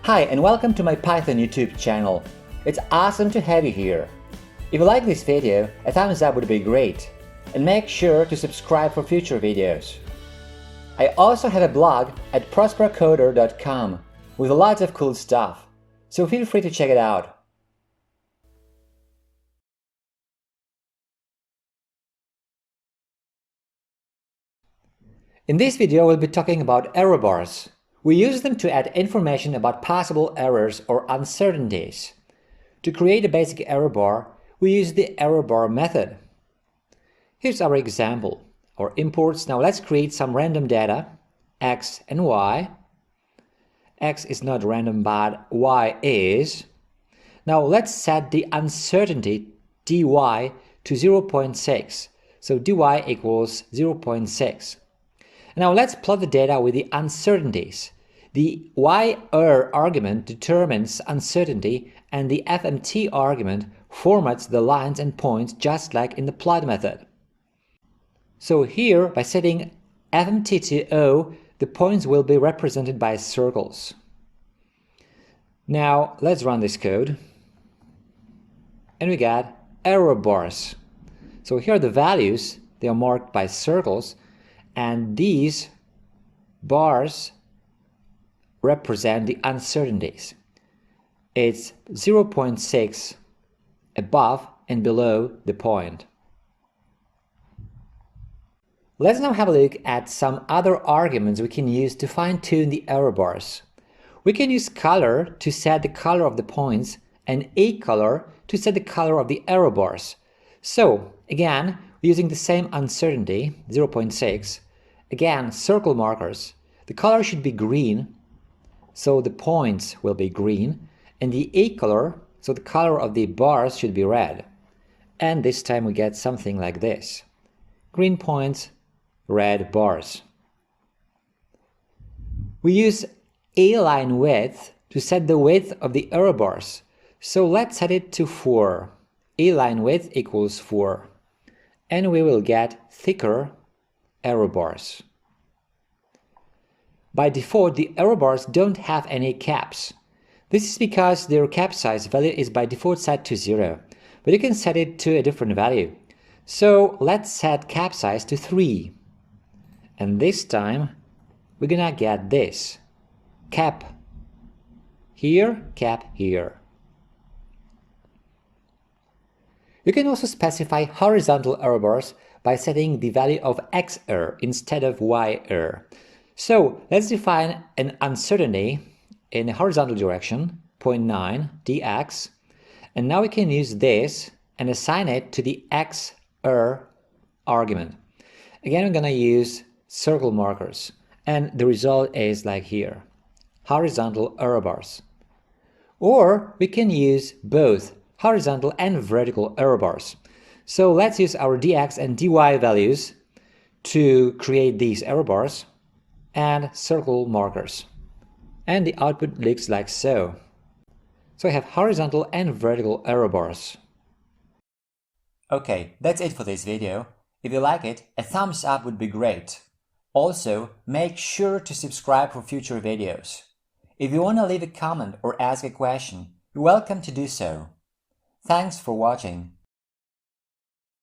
Hi and welcome to my Python YouTube channel. It's awesome to have you here. If you like this video, a thumbs up would be great. And make sure to subscribe for future videos. I also have a blog at prosperocoder.com with lots of cool stuff, so feel free to check it out. In this video, we'll be talking about error bars. We use them to add information about possible errors or uncertainties. To create a basic error bar, we use the error bar method. Here's our example, our imports. Now let's create some random data, x and y. X is not random, but y is. Now let's set the uncertainty dy to 0.6. So dy equals 0.6. Now let's plot the data with the uncertainties. The y_er argument determines uncertainty, and the fmt argument formats the lines and points just like in the plot method. So here, by setting fmt to O, the points will be represented by circles. Now let's run this code. And we got error bars. So here are the values. They are marked by circles. And these bars represent the uncertainties. It's 0.6 above and below the point. Let's now have a look at some other arguments we can use to fine-tune the error bars. We can use color to set the color of the points and a color to set the color of the error bars. So again, using the same uncertainty, 0.6, again, circle markers. The color should be green, so the points will be green, and the a color, so the color of the bars should be red. And this time we get something like this. Green points, red bars. We use a line width to set the width of the error bars. So let's set it to 4. A line width equals 4. And we will get thicker error bars. By default, the error bars don't have any caps. This is because their cap size value is by default set to 0, but you can set it to a different value. So let's set cap size to 3. And this time we're gonna get this. Cap here, cap here. You can also specify horizontal error bars by setting the value of x_er instead of y_er. So let's define an uncertainty in the horizontal direction, 0.9 dx, and now we can use this and assign it to the x_er argument. Again, I'm going to use circle markers, and the result is like here, horizontal error bars. Or we can use both horizontal and vertical error bars. So let's use our dx and dy values to create these error bars and circle markers. And the output looks like so. So I have horizontal and vertical error bars. Okay, that's it for this video. If you like it, a thumbs up would be great. Also, make sure to subscribe for future videos. If you want to leave a comment or ask a question, you're welcome to do so. Thanks for watching.